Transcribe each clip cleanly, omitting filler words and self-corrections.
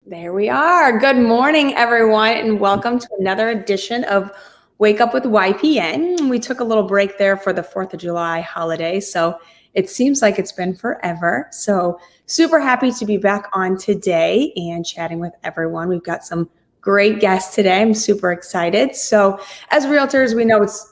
There we are. Good morning, everyone, and welcome to another edition of Wake Up with YPN. We took a little break there for the 4th of July holiday, so it seems like it's been forever. So super happy to be back on today and chatting with everyone. We've got some great guests today. I'm super excited. So as realtors, we know it's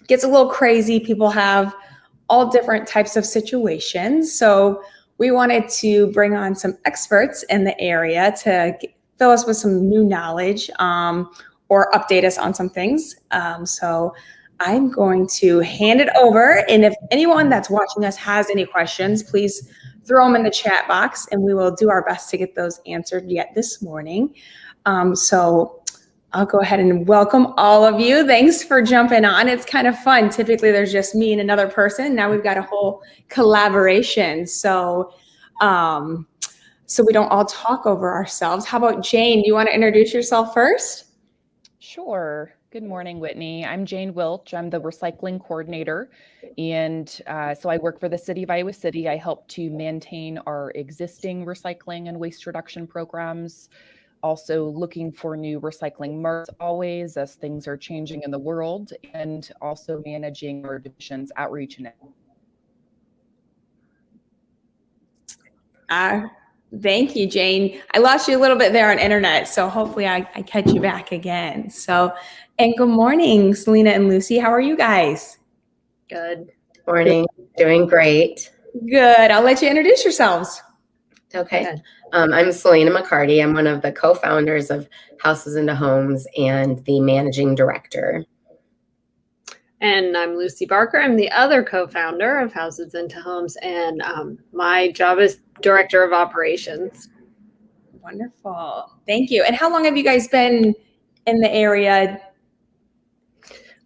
gets a little crazy. People have all different types of situations. So we wanted to bring on some experts in the area to fill us with some new knowledge or update us on some things. So I'm going to hand it over. And if anyone that's watching us has any questions, please throw them in the chat box and we will do our best to get those answered yet this morning. So I'll go ahead and welcome all of you. Thanks for jumping on. It's kind of fun. Typically there's just me and another person. Now we've got a whole collaboration. So we don't all talk over ourselves. How about Jane? Do you want to introduce yourself first? Sure. Good morning, Whitney. I'm Jane Wilch. I'm the recycling coordinator. And so I work for the city of Iowa City. I help to maintain our existing recycling and waste reduction programs. Also looking for new recycling markets always as things are changing in the world, and also managing our division's outreach and thank you, Jane. I lost you a little bit there on internet, so hopefully I catch you back again. And good morning, Selena and Lucy. How are you guys? Good morning. Doing great. Good. I'll let you introduce yourselves. Okay. I'm Selena McCarty. I'm one of the co-founders of Houses into Homes and the managing director. And I'm Lucy Barker. I'm the other co-founder of Houses into Homes, and my job is director of operations. Wonderful. Thank you. And how long have you guys been in the area?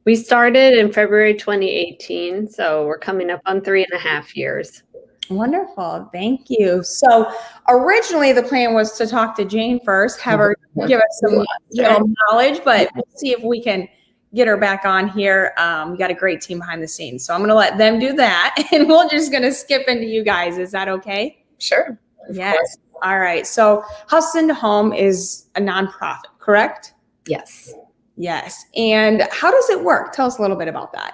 We started in February 2018, so we're coming up on 3.5 years. Wonderful. Thank you. So originally the plan was to talk to Jane first, have her give us some knowledge, but we'll see if we can get her back on here. We got a great team behind the scenes. So I'm going to let them do that and we're just going to skip into you guys. Is that okay? Sure. Yes. All right. So House into Home is a nonprofit, correct? Yes. Yes. And how does it work? Tell us a little bit about that.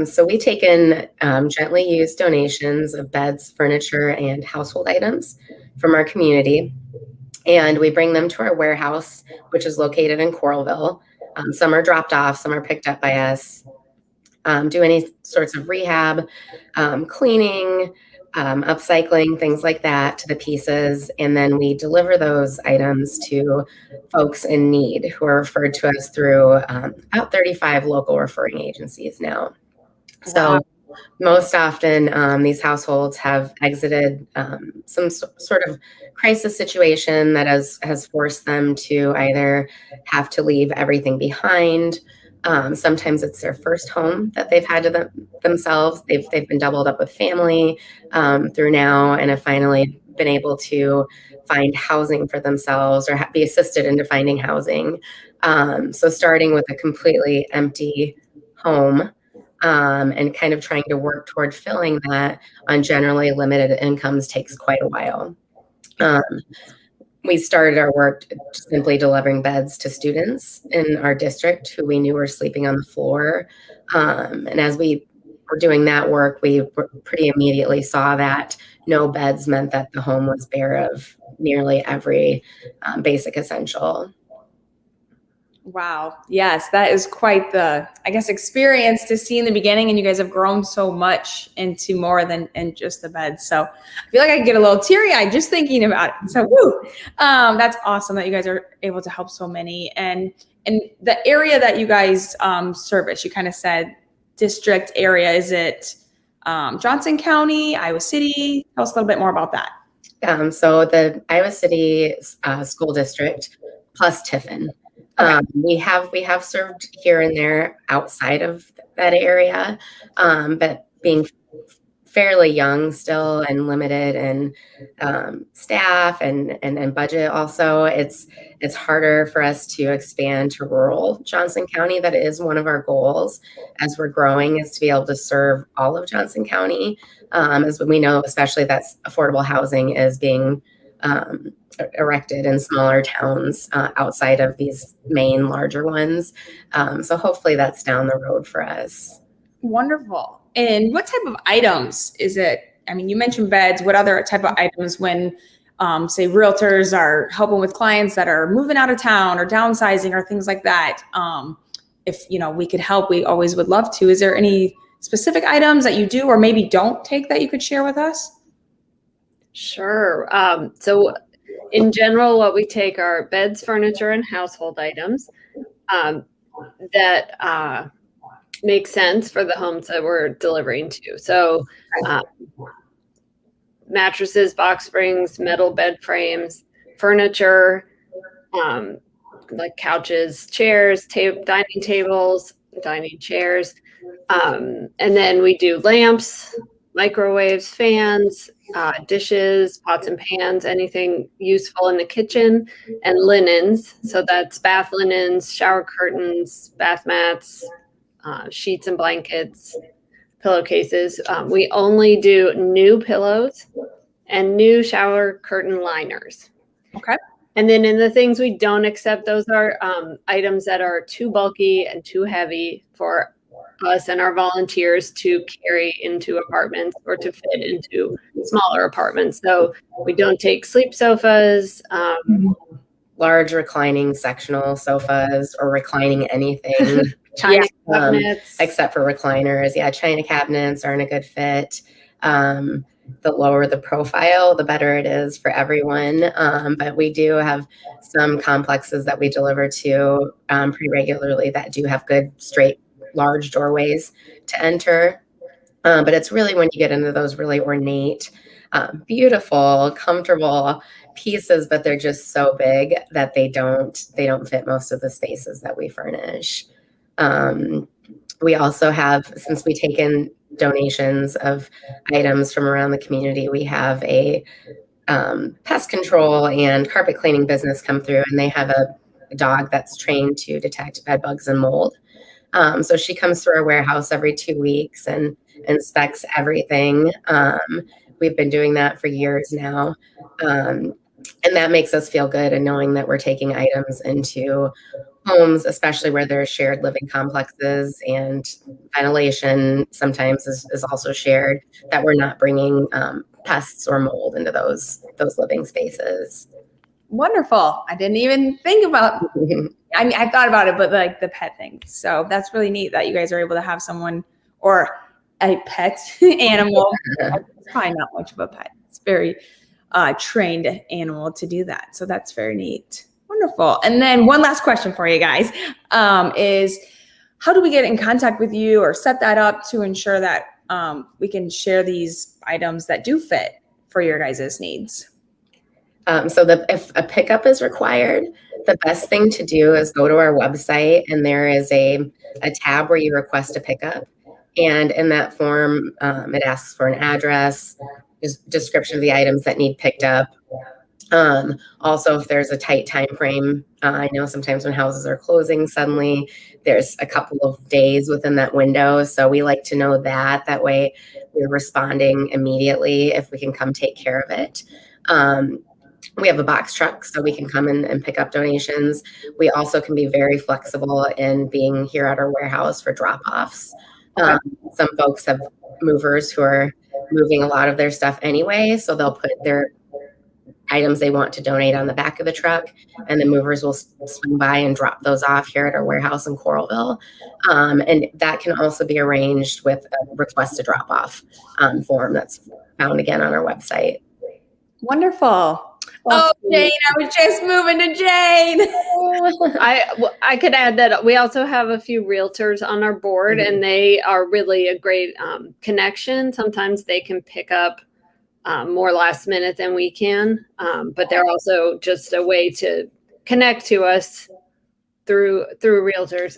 So we take in gently used donations of beds, furniture, and household items from our community. And we bring them to our warehouse, which is located in Coralville. Some are dropped off, some are picked up by us. Do any sorts of rehab, cleaning, upcycling, things like that to the pieces. And then we deliver those items to folks in need who are referred to us through about 35 local referring agencies now. So most often these households have exited some sort of crisis situation that has forced them to either have to leave everything behind. Sometimes it's their first home that they've had to themselves. They've been doubled up with family through now and have finally been able to find housing for themselves or be assisted into finding housing. So starting with a completely empty home and kind of trying to work toward filling that on generally limited incomes takes quite a while. We started our work simply delivering beds to students in our district who we knew were sleeping on the floor. And as we were doing that work, we pretty immediately saw that no beds meant that the home was bare of nearly every basic essential. Wow. Yes, that is quite the, I guess, experience to see in the beginning. And you guys have grown so much into more than just the bed. So I feel like I can get a little teary-eyed just thinking about it. So woo, that's awesome that you guys are able to help so many. And the area that you guys service, you kind of said district area. Is it Johnson County, Iowa City? Tell us a little bit more about that. So the Iowa City School District plus Tiffin. Okay. We have served here and there outside of that area, but being fairly young still and limited in staff and budget also, it's harder for us to expand to rural Johnson County. That is one of our goals as we're growing, is to be able to serve all of Johnson County, as we know, especially that affordable housing is being erected in smaller towns outside of these main larger ones. So hopefully that's down the road for us. Wonderful. And what type of items is it? I mean, you mentioned beds. What other type of items when, say, realtors are helping with clients that are moving out of town or downsizing or things like that? If, we could help, we always would love to. Is there any specific items that you do or maybe don't take that you could share with us? Sure. So in general, what we take are beds, furniture, and household items that make sense for the homes that we're delivering to. So mattresses, box springs, metal bed frames, furniture, like couches, chairs, dining tables, dining chairs. And then we do lamps, microwaves, fans, dishes, pots and pans, anything useful in the kitchen, and linens. So that's bath linens, shower curtains, bath mats, sheets and blankets, pillowcases. We only do new pillows and new shower curtain liners. Okay. And then in the things we don't accept, those are items that are too bulky and too heavy for us and our volunteers to carry into apartments or to fit into smaller apartments. So we don't take sleep sofas, large reclining sectional sofas or reclining anything. China cabinets. Except for recliners. Yeah, China cabinets aren't a good fit. The lower the profile, the better it is for everyone. But we do have some complexes that we deliver to pretty regularly that do have good, straight, large doorways to enter. But it's really when you get into those really ornate, beautiful, comfortable pieces, but they're just so big that they don't fit most of the spaces that we furnish. We also have, since we take in donations of items from around the community, we have a pest control and carpet cleaning business come through, and they have a dog that's trained to detect bed bugs and mold. So she comes through our warehouse every 2 weeks and inspects everything. We've been doing that for years now. And that makes us feel good, and knowing that we're taking items into homes, especially where there are shared living complexes and ventilation sometimes is also shared, that we're not bringing pests or mold into those living spaces. Wonderful. I didn't even think about, I mean, I thought about it, but like the pet thing. So that's really neat that you guys are able to have someone or a pet animal. It's probably not much of a pet. It's very trained animal to do that. So that's very neat. Wonderful. And then one last question for you guys is how do we get in contact with you or set that up to ensure that we can share these items that do fit for your guys' needs? So if a pickup is required, the best thing to do is go to our website, and there is a tab where you request a pickup. And in that form, it asks for an address, description of the items that need picked up. Also, if there's a tight time frame, I know sometimes when houses are closing suddenly, there's a couple of days within that window. So we like to know that way we're responding immediately if we can come take care of it. We have a box truck, so we can come in and pick up donations. We also can be very flexible in being here at our warehouse for drop-offs. Some folks have movers who are moving a lot of their stuff anyway, so they'll put their items they want to donate on the back of the truck, and the movers will swing by and drop those off here at our warehouse in Coralville. And that can also be arranged with a request to drop off form that's found again on our website. Wonderful. Oh, Jane, I was just moving to Jane. I could add that we also have a few realtors on our board, and they are really a great connection. Sometimes they can pick up more last minute than we can, but they're also just a way to connect to us through realtors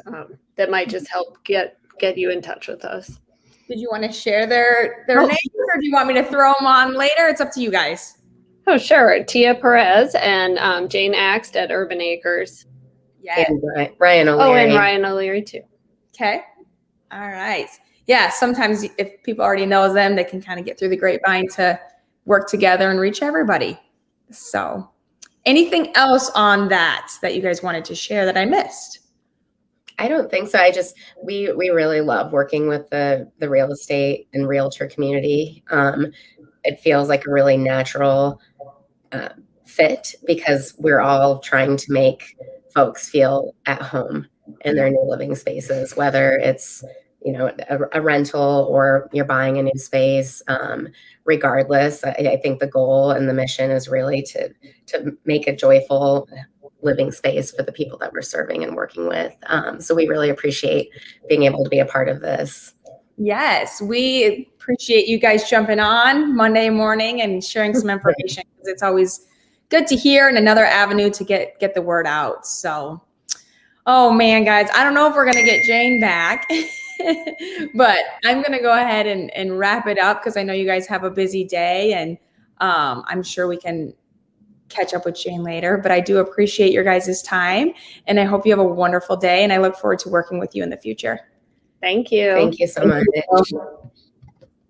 that might just help get you in touch with us. Did you want to share their names, or do you want me to throw them on later? It's up to you guys. Oh, sure. Tia Perez and Jane Axt at Urban Acres. Yeah. And Ryan O'Leary. Oh, and Ryan O'Leary too. Okay. All right. Yeah. Sometimes if people already know them, they can kind of get through the grapevine to work together and reach everybody. So Anything else on that you guys wanted to share that I missed? I don't think so. We really love working with the real estate and realtor community. It feels like a really natural fit because we're all trying to make folks feel at home in their new living spaces, whether it's a rental or you're buying a new space. Regardless, I think the goal and the mission is really to make a joyful living space for the people that we're serving and working with. So we really appreciate being able to be a part of this. Yes, we appreciate you guys jumping on Monday morning and sharing some information, because it's always good to hear and another avenue to get the word out. So, oh man, guys, I don't know if we're going to get Jane back, but I'm going to go ahead and wrap it up because I know you guys have a busy day, and I'm sure we can catch up with Jane later. But I do appreciate your guys' time, and I hope you have a wonderful day, and I look forward to working with you in the future. Thank you. Thank you so much.